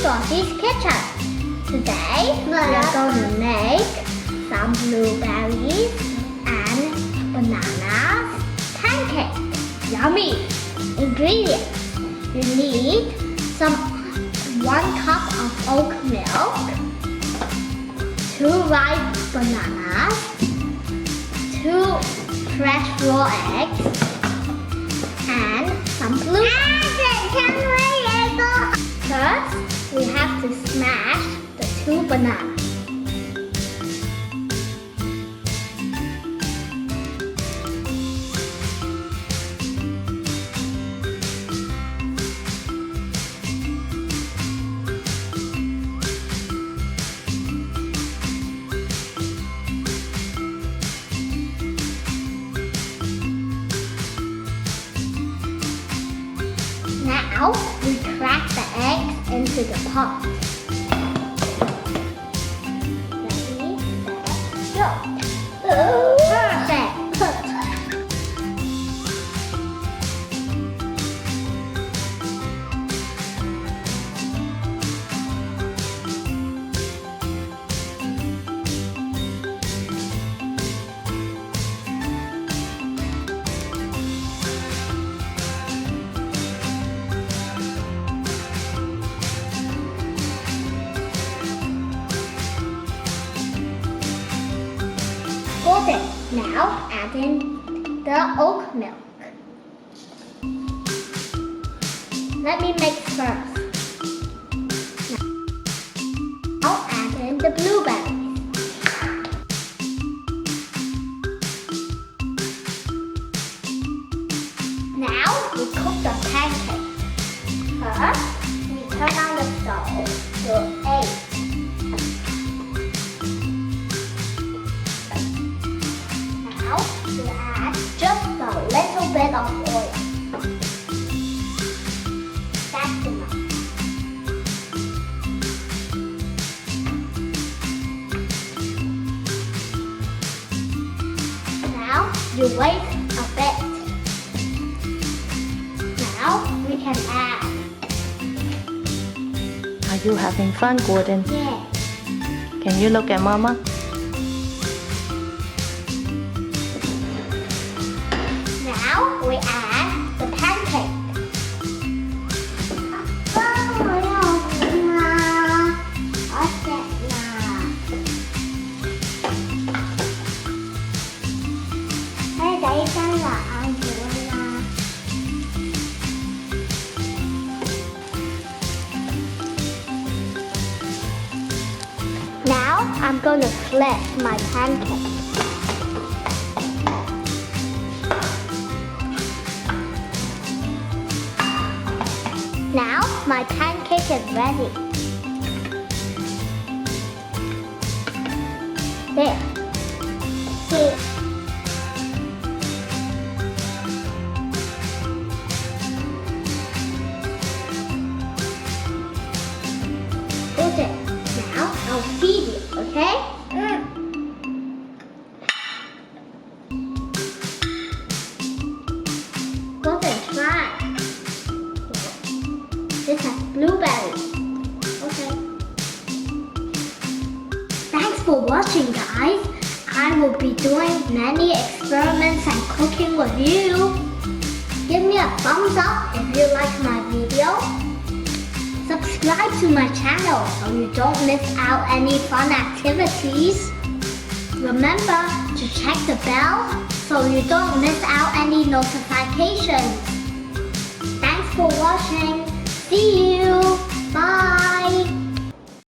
Georgie's Kitchen. Today we are going to make some blueberries and bananas pancake. Yummy! Ingredients: you need 1 cup of oat milk, 2 ripe bananas, 2 fresh raw eggs, and some blueberries. First, we have to smash the 2 bananas. Now, we crack the eggs into the pot. Ready, set, go! Perfect! Golden. Now add in the oat milk. Let me mix first. Now add in the blueberries. Now we cook the pancake. First, we turn on the stove to 8. Now we add just a little bit of oil. That's enough. Now you wait a bit. Now we can add. Are you having fun, Gordon? Yeah. Can you look at Mama? Now we add the pancake. Now I'm going to flip my pancake. Now my pancake is ready. There. See. Good. Now I'll feed you, okay? Golden, try. This has blueberries. Okay. Thanks for watching, guys. I will be doing many experiments and cooking with you. Give me a thumbs up if you like my video. Subscribe to my channel so you don't miss out any fun activities. Remember to check the bell so you don't miss out any notifications. Thanks for watching. See you. Bye.